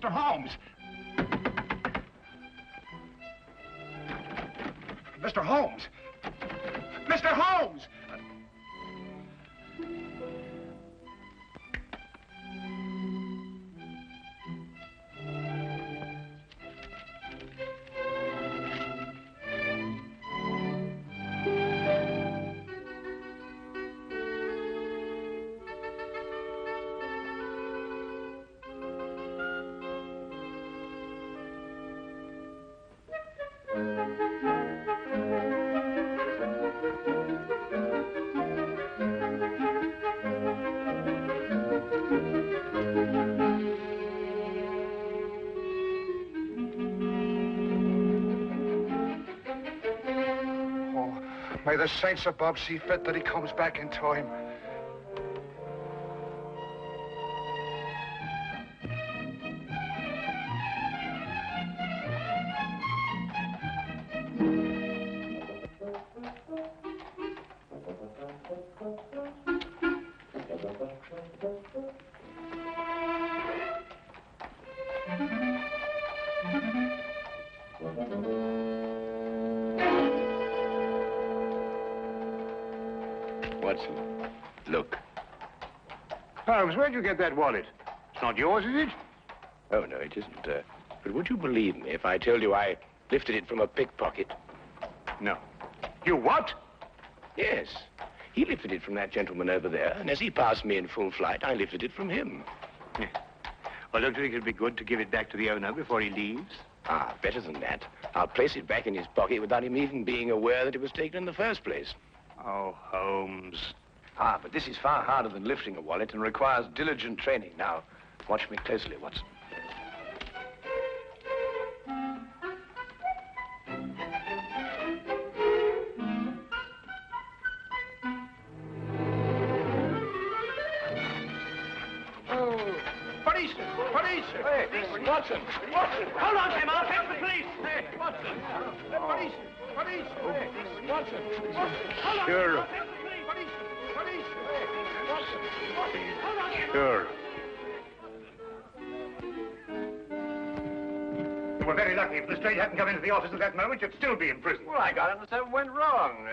Mr. Holmes! Mr. Holmes! Mr. Holmes! May the saints above see fit that he comes back in time. Watson, look. Holmes, where'd you get that wallet? It's not yours, is it? Oh, no, it isn't. But would you believe me if I told you I lifted it from a pickpocket? No. You what? Yes. He lifted it from that gentleman over there, and as he passed me in full flight, I lifted it from him. Yeah. Well, don't you think it'd be good to give it back to the owner before he leaves? Ah, better than that. I'll place it back in his pocket without him even being aware that it was taken in the first place. Oh, Holmes. Ah, but this is far harder than lifting a wallet and requires diligent training. Now, watch me closely, Watson. Hey, Watson! Watson! Hold on, Tim. I'll fetch the police. Hey, Watson! Police! Police! Hey, Watson! Hold on. Sure. I'll fetch the police. Police! Hold on, Tim. Sure. You were very lucky. If Lestrade hadn't come into the office at that moment, you'd still be in prison. Well, I got it and something went wrong.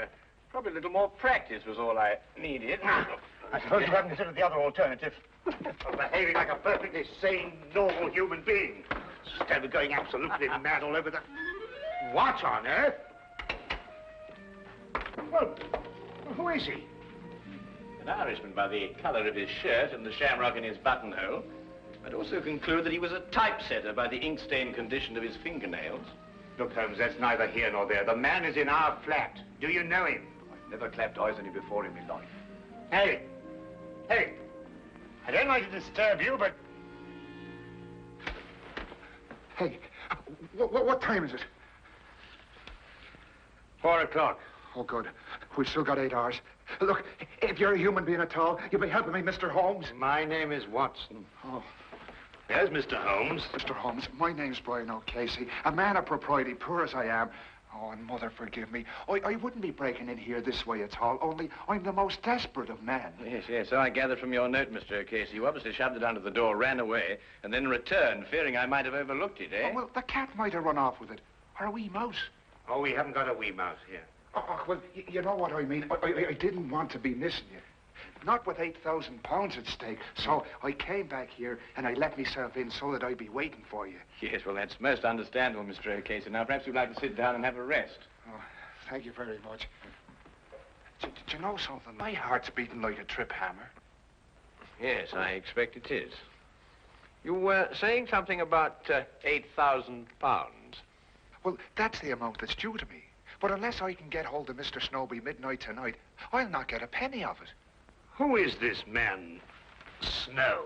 Probably a little more practice was all I needed. I suppose you haven't considered the other alternative. Of behaving like a perfectly sane, normal human being. Instead of going absolutely mad all over the... What on earth? Well, who is he? An Irishman by the color of his shirt and the shamrock in his buttonhole. I'd also conclude that he was a typesetter by the ink-stained condition of his fingernails. Look, Holmes, that's neither here nor there. The man is in our flat. Do you know him? I've never clapped eyes on him before in my life. Hey! Hey! I don't like to disturb you, but... Hey, what time is it? 4 o'clock. Oh, good. We've still got 8 hours. Look, if you're a human being at all, you'll be helping me, Mr. Holmes. My name is Watson. Oh. There's Mr. Holmes. Mr. Holmes, my name's Brian O'Casey. A man of propriety, poor as I am. Oh, and Mother, forgive me. I wouldn't be breaking in here this way at all, only I'm the most desperate of men. Yes, so I gathered from your note, Mr. O'Casey. You obviously shoved it under the door, ran away, and then returned, fearing I might have overlooked it, eh? Oh, well, the cat might have run off with it. Or a wee mouse. Oh, we haven't got a wee mouse here. Oh, well, you know what I mean. I didn't want to be missing you. Not with £8,000 at stake. So I came back here and I let myself in so that I'd be waiting for you. Yes, well, that's most understandable, Mr. O'Casey. Now, perhaps you'd like to sit down and have a rest. Oh, thank you very much. Do you know something? My heart's beating like a trip hammer. Yes, I expect it is. You were saying something about £8,000. Well, that's the amount that's due to me. But unless I can get hold of Mr. Snowby midnight tonight, I'll not get a penny of it. Who is this man, Snow?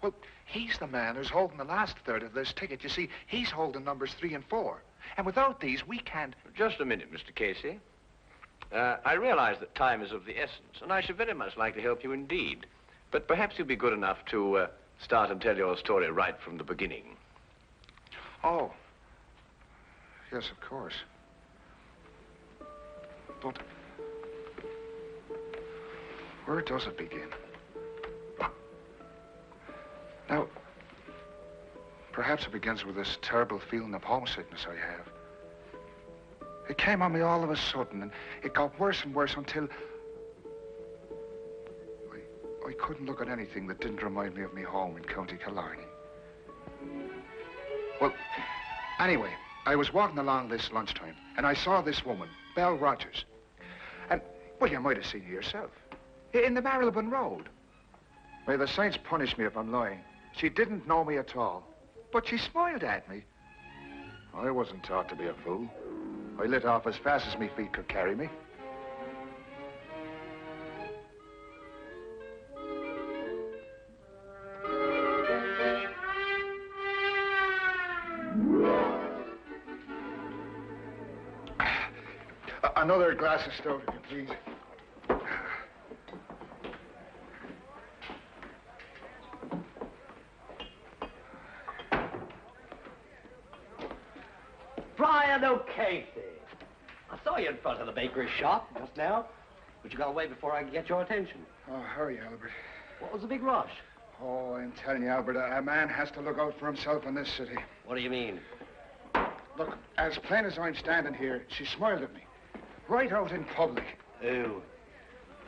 Well, he's the man who's holding the last third of this ticket. You see, he's holding numbers 3 and 4. And without these, we can't... Just a minute, Mr. Casey. I realize that time is of the essence, and I should very much like to help you indeed. But perhaps you'll be good enough to start and tell your story right from the beginning. Oh. Yes, of course. But... where does it begin? Now, Perhaps it begins with this terrible feeling of homesickness I have. It came on me all of a sudden, and it got worse and worse until I couldn't look at anything that didn't remind me of me home in County Killarney. Well, anyway, I was walking along this lunchtime, and I saw this woman, Belle Rogers. And, well, you might have seen her yourself. In the Marylebone Road. May the saints punish me if I'm lying. She didn't know me at all, but she smiled at me. I wasn't taught to be a fool. I lit off as fast as my feet could carry me. Another glass of stout, if you please. Brian O'Casey. I saw you in front of the bakery shop just now, but you got away before I could get your attention. Oh, hurry, Albert. What was the big rush? Oh, I'm telling you, Albert, a man has to look out for himself in this city. What do you mean? Look, as plain as I'm standing here, she smiled at me. Right out in public. Who?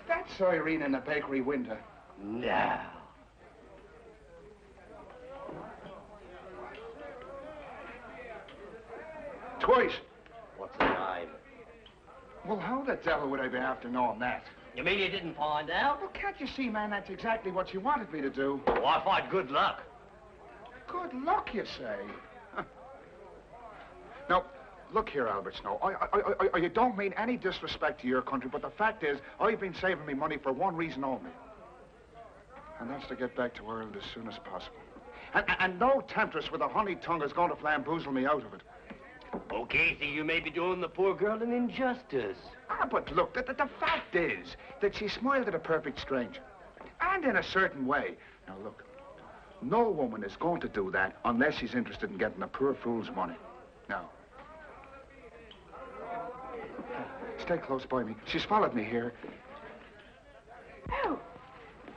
That's Irene in the bakery window. No. Twice. What's the name? Well, how the devil would I be after knowing that? You mean you didn't find out? Well, can't you see, man, that's exactly what she wanted me to do. Oh, I find good luck. Good luck, you say? Huh. Now, look here, Albert Snow. I don't mean any disrespect to your country, but the fact is, I've been saving me money for one reason only. And that's to get back to Ireland as soon as possible. And no temptress with a honey tongue is going to flamboozle me out of it. Oh, Casey, you may be doing the poor girl an injustice. Ah, but look, the fact is that she smiled at a perfect stranger. And in a certain way. Now, look, no woman is going to do that unless she's interested in getting a poor fool's money. Now, stay close by me. She's followed me here. Oh,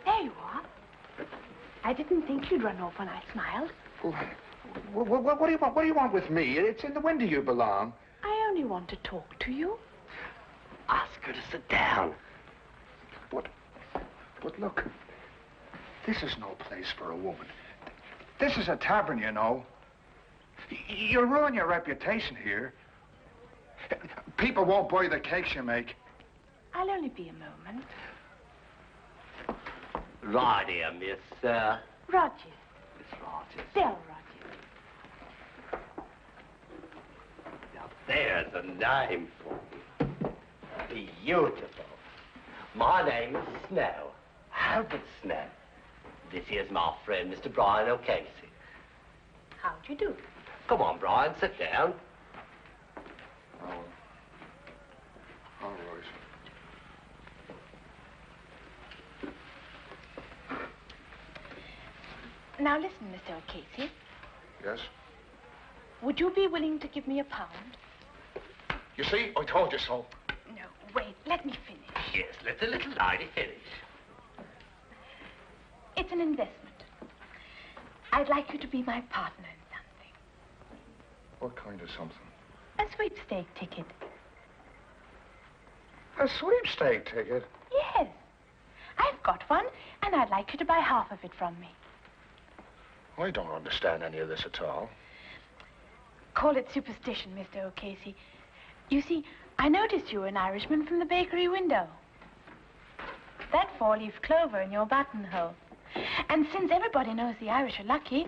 there you are. I didn't think you'd run off when I smiled. What do you want? What do you want with me? It's in the window you belong. I only want to talk to you. Ask her to sit down. But look, this is no place for a woman. This is a tavern, you know. You'll ruin your reputation here. People won't buy the cakes you make. I'll only be a moment. Right here, Miss, Rogers. Miss Rogers. Del Rogers. Now, there's a name for you. Beautiful. My name is Snow. Albert Snow. This here's my friend, Mr. Brian O'Casey. How'd you do? Come on, Brian, sit down. Oh, all right. Now listen, Mr. O'Casey. Yes? Would you be willing to give me £1? You see, I told you so. No, wait, let me finish. Yes, let the little lady finish. It's an investment. I'd like you to be my partner in something. What kind of something? A sweepstake ticket. A sweepstake ticket? Yes. I've got one, and I'd like you to buy half of it from me. I don't understand any of this at all. Call it superstition, Mr. O'Casey. You see, I noticed you were an Irishman from the bakery window. That four-leaf clover in your buttonhole. And since everybody knows the Irish are lucky,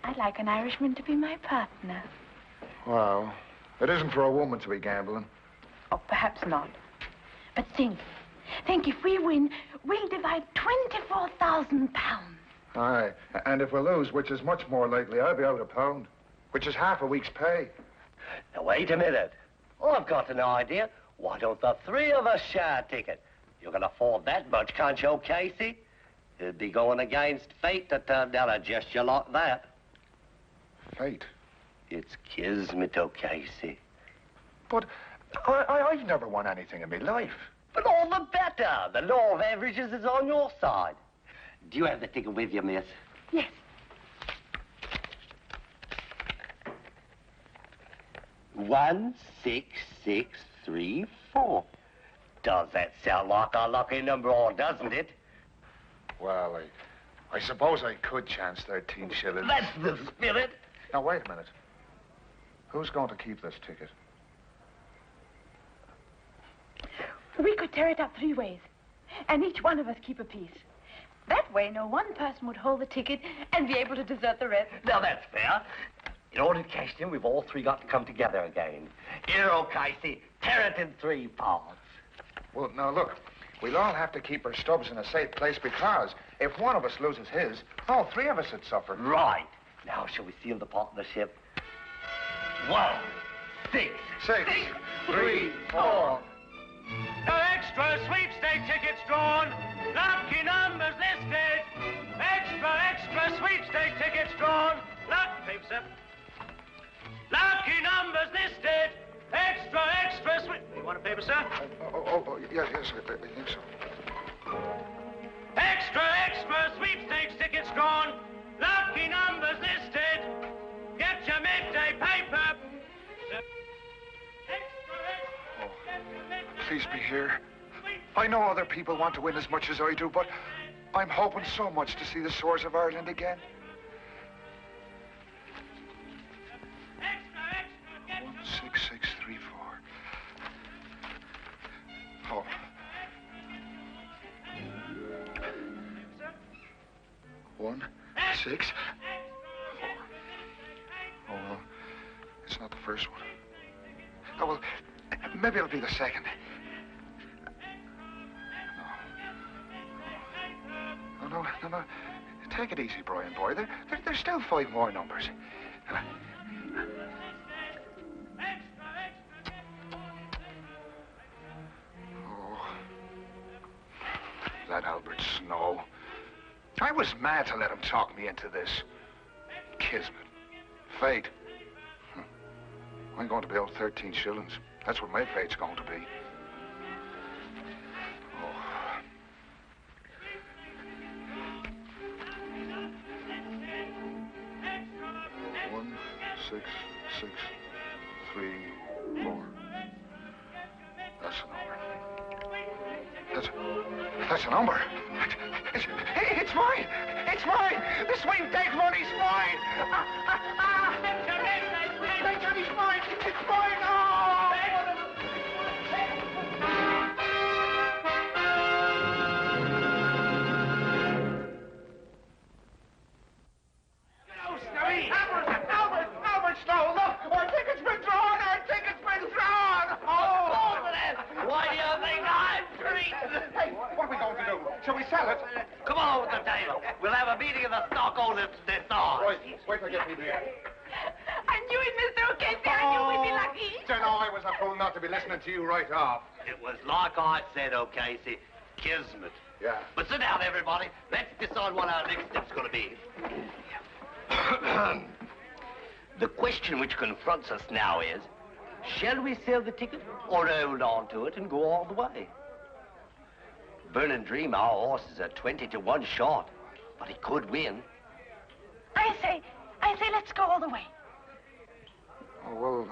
I'd like an Irishman to be my partner. Well, it isn't for a woman to be gambling. Oh, perhaps not. But think if we win, we'll divide £24,000. Aye, and if we lose, which is much more likely, I'll be out £1, which is half a week's pay. Now, wait a minute. I've got an idea. Why don't the three of us share a ticket? You can afford that much, can't you, Casey? It'd be going against fate to turn down a gesture like that. Fate? It's kismet, O'Casey. But I've never won anything in my life. But all the better. The law of averages is on your side. Do you have the ticket with you, miss? Yes. 16634. Does that sound like a lucky number, or doesn't it? Well, I suppose I could chance 13 shillings. That's the spirit. Now, wait a minute. Who's going to keep this ticket? We could tear it up 3 ways, and each one of us keep a piece. That way, no one person would hold the ticket and be able to desert the rest. Now, that's fair. In order to cash it in, we've all three got to come together again. Here, O'Casey, tear it in 3 parts. Well, now, look. We'll all have to keep our stubs in a safe place because if one of us loses his, all 3 of us would suffer. Right. Now, shall we seal the partnership? 1, 6, 6, 3, 4. No extra sweepstake tickets drawn. Lucky numbers listed. Extra sweepstake tickets drawn. Paper, sir. Lucky numbers listed. Extra sweep. You want a paper, sir? Yes, I think so. Extra sweepstakes tickets drawn. Lucky numbers listed. Get your midday paper. Please be here. I know other people want to win as much as I do, but I'm hoping so much to see the shores of Ireland again. 16634. Oh. One, 6, 4. Oh, well, it's not the first one. Oh, well, maybe it'll be the second. No. Take it easy, Brian boy. There's still 5 more numbers. That Albert Snow. I was mad to let him talk me into this. Kismet. Fate. I'm going to be owed 13 shillings. That's what my fate's going to be. Oh. One, 6, 6, 3, 4. That's a number. That's a number. It's mine. It's mine. The sweepstake money's mine. Sweepstake money's mine. It's mine. Oh! Albert Snow, look. Our ticket's been drawn. Oh! Why do you think I'm treated? Hey, what are we going to do? Shall we sell it? Come on over to the table. We'll have a meeting of the stockholders this hour. Wait till I get me there. I knew it, Mr. O'Casey. I knew we'd be lucky. You know, I was a fool not to be listening to you right off. It was like I said, O'Casey, kismet. Yeah. But sit down, everybody. Let's decide what our next step's going to be. The question which confronts us now is, shall we sell the ticket or hold on to it and go all the way? Burn and Dream, our horses are 20 to 1 short, but he could win. I say let's go all the way. Oh, well,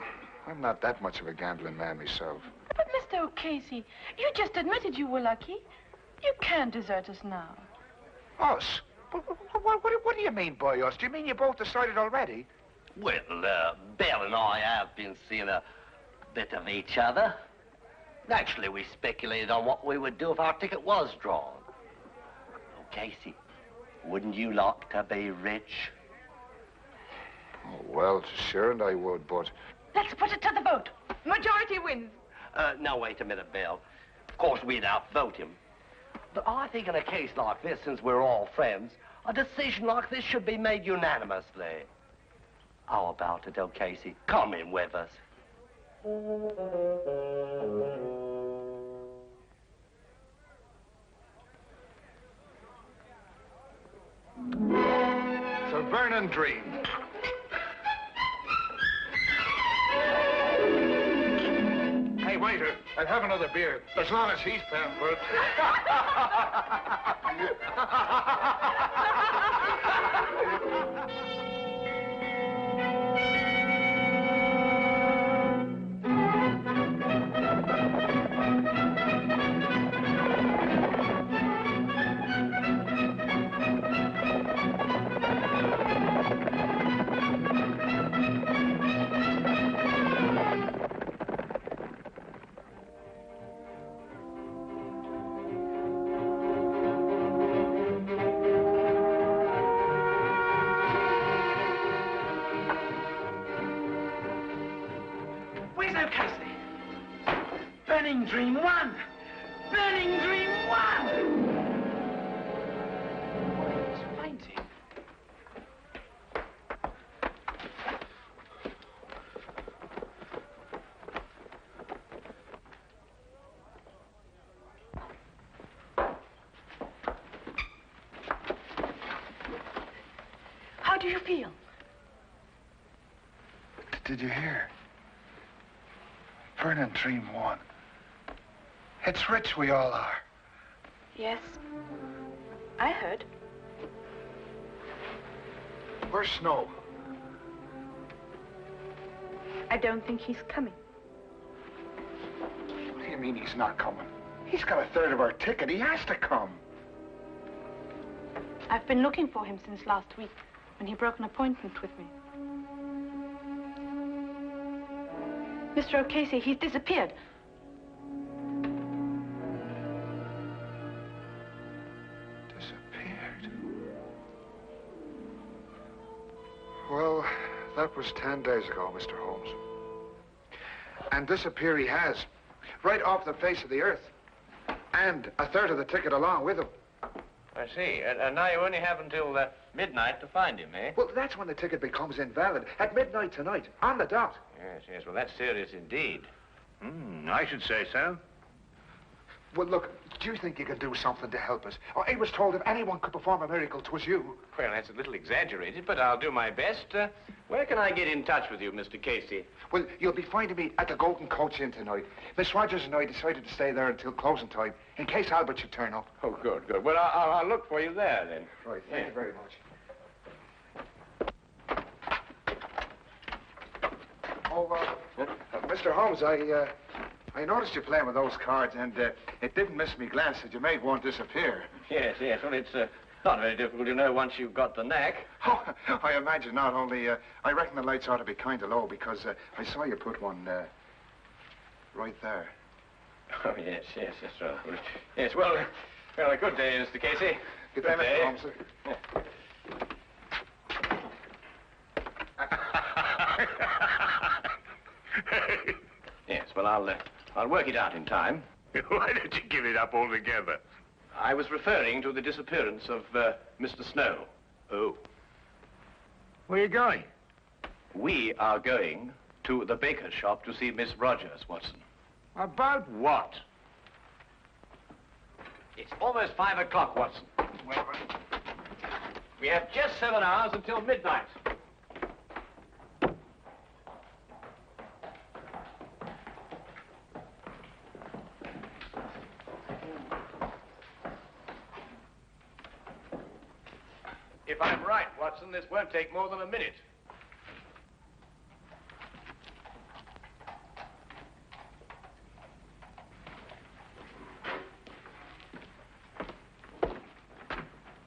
I'm not that much of a gambling man myself. But, Mr. O'Casey, you just admitted you were lucky. You can't desert us now. Us? What do you mean by us? Do you mean you both decided already? Well, Belle and I have been seeing a bit of each other. Actually, we speculated on what we would do if our ticket was drawn. Oh, Casey, wouldn't you like to be rich? Oh, well, sure, and I would, but... Let's put it to the vote. Majority wins. Now, wait a minute, Belle. Of course, we'd outvote him. But I think in a case like this, since we're all friends, a decision like this should be made unanimously. How about it, O'Casey? Come in with us. So burn and dream. Hey, waiter, I'll have another beer, as long as he's paying for it. Burning Dream 1! Burning Dream 1! He's fainting. How do you feel? Did you hear? Burning Dream 1. It's rich we all are. Yes. I heard. Where's Snow? I don't think he's coming. What do you mean he's not coming? He's got a third of our ticket. He has to come. I've been looking for him since last week, when he broke an appointment with me. Mr. O'Casey, he's disappeared. Disappeared? Well, that was 10 days ago, Mr. Holmes. And disappear he has. Right off the face of the earth. And a third of the ticket along with him. I see. And now you only have until midnight to find him, eh? Well, that's when the ticket becomes invalid. At midnight tonight, on the dot. Yes, yes. Well, that's serious indeed. I should say so. Well, look, do you think you can do something to help us? Oh, I was told if anyone could perform a miracle, 'twas you. Well, that's a little exaggerated, but I'll do my best. Where can I get in touch with you, Mr. Casey? Well, you'll be finding me at the Golden Coach Inn tonight. Miss Rogers and I decided to stay there until closing time, in case Albert should turn up. Oh, good, good. Well, I'll look for you there, then. Right, thank you very much. Oh, Mr. Holmes, I noticed you playing with those cards, and it didn't miss me glance that you made one disappear. Yes, yes. Well, it's not very difficult, you know, once you've got the knack. Oh, I imagine not. Only, I reckon the lights ought to be kind of low, because I saw you put one right there. Oh, yes, yes, that's right. Yes, well, a good day, Mr. Casey. Good day, Mr. Holmes, sir. Yes, well, I'll work it out in time. Why don't you give it up altogether? I was referring to the disappearance of Mr. Snow. Oh. Where are you going? We are going to the baker's shop to see Miss Rogers, Watson. About what? It's almost 5 o'clock, Watson. We have just 7 hours until midnight. If I'm right, Watson, this won't take more than a minute.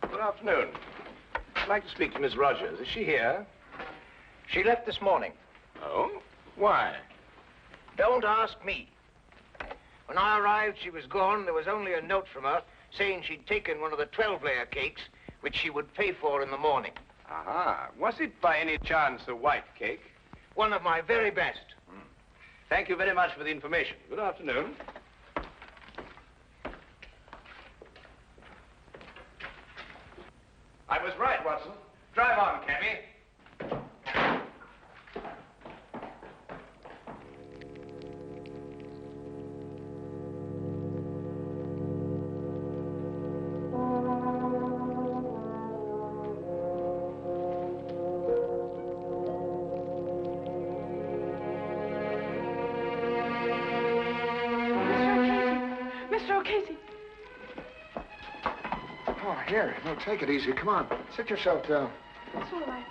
Good afternoon. I'd like to speak to Miss Rogers. Is she here? She left this morning. Oh? Why? Don't ask me. When I arrived, she was gone. There was only a note from her saying she'd taken one of the 12-layer cakes, which she would pay for in the morning. Aha. Was it by any chance a white cake? One of my very best. Thank you very much for the information. Good afternoon. I was right, Watson. Drive on, cabby. Mr. O'Casey. Oh, here. No, take it easy. Come on. Sit yourself down. It's all right.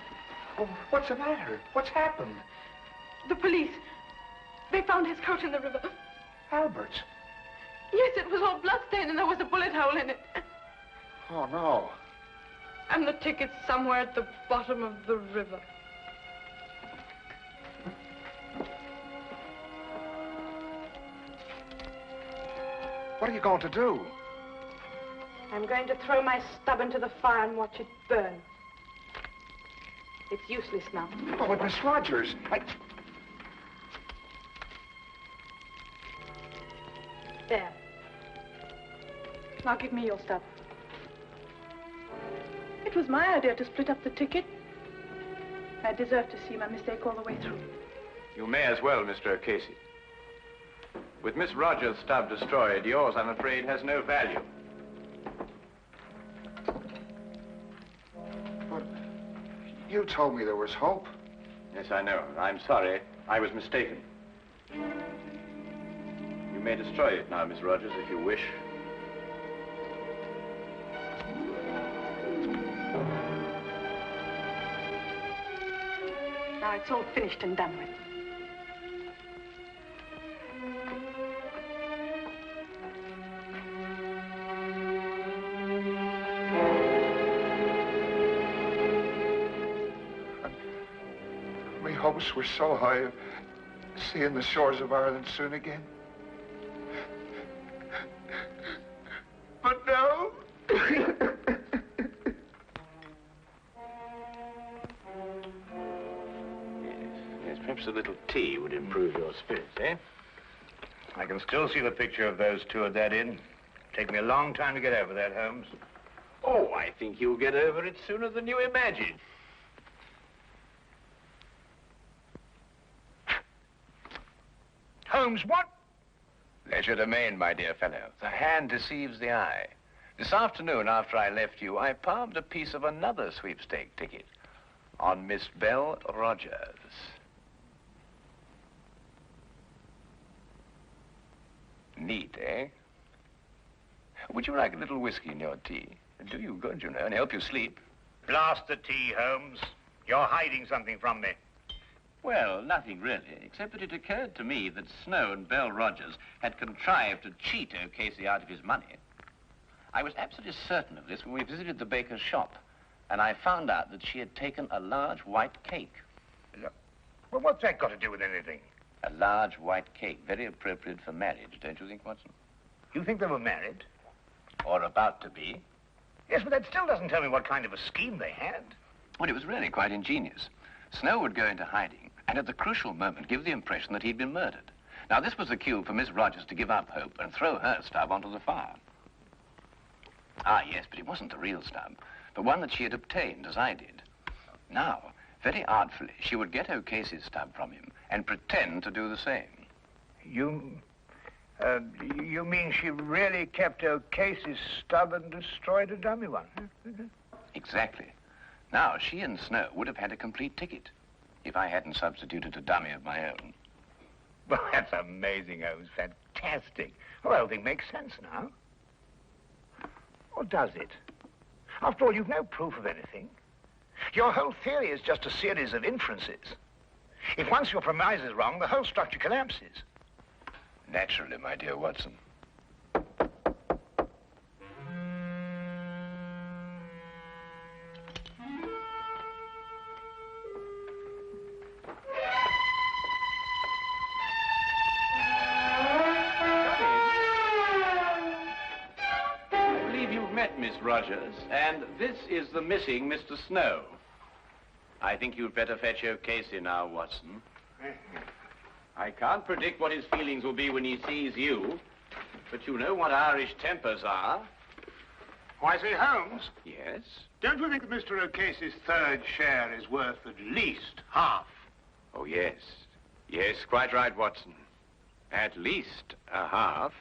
Oh, what's the matter? What's happened? The police. They found his coat in the river. Albert's. Yes, it was all bloodstained and there was a bullet hole in it. Oh, no. And the ticket's somewhere at the bottom of the river. What are you going to do? I'm going to throw my stub into the fire and watch it burn. It's useless now. Oh, but Miss Rogers, now give me your stub. It was my idea to split up the ticket. I deserve to see my mistake all the way through. You may as well, Mr. O'Casey. With Miss Rogers' stub destroyed, yours, I'm afraid, has no value. But you told me there was hope. Yes, I know. I'm sorry. I was mistaken. You may destroy it now, Miss Rogers, if you wish. Now it's all finished and done with. My hopes were so high of seeing the shores of Ireland soon again. But now... Yes, perhaps a little tea would improve your spirits, eh? I can still see the picture of those two at that inn. Take me a long time to get over that, Holmes. Oh, I think you'll get over it sooner than you imagine. Holmes, what? Legerdemain, my dear fellow. The hand deceives the eye. This afternoon, after I left you, I palmed a piece of another sweepstake ticket on Miss Belle Rogers. Neat, eh? Would you like a little whiskey in your tea? It'll do you good, you know, and help you sleep. Blast the tea, Holmes. You're hiding something from me. Well, nothing really, except that it occurred to me that Snow and Belle Rogers had contrived to cheat O'Casey out of his money. I was absolutely certain of this when we visited the baker's shop, and I found out that she had taken a large white cake. Well, what's that got to do with anything? A large white cake, very appropriate for marriage, don't you think, Watson? You think they were married? Or about to be. Yes, but that still doesn't tell me what kind of a scheme they had. Well, it was really quite ingenious. Snow would go into hiding, and at the crucial moment give the impression that he'd been murdered. Now, this was the cue for Miss Rogers to give up hope and throw her stub onto the fire. Ah, yes, but it wasn't the real stub, but one that she had obtained, as I did. Now, very artfully, she would get O'Casey's stub from him and pretend to do the same. You mean she really kept O'Casey's stub and destroyed a dummy one? Exactly. Now, she and Snow would have had a complete ticket if I hadn't substituted a dummy of my own. Well, that's amazing, Holmes. Fantastic. Well, the whole thing makes sense now. Or does it? After all, you've no proof of anything. Your whole theory is just a series of inferences. If once your premise is wrong, the whole structure collapses. Naturally, my dear Watson. Miss Rogers, and this is the missing Mr. Snow. I think you'd better fetch O'Casey now, Watson. I can't predict what his feelings will be when he sees you, but you know what Irish tempers are. Why, say, Holmes? Yes? Don't you think that Mr. O'Casey's third share is worth at least half? Oh, yes. Yes, quite right, Watson. At least a half.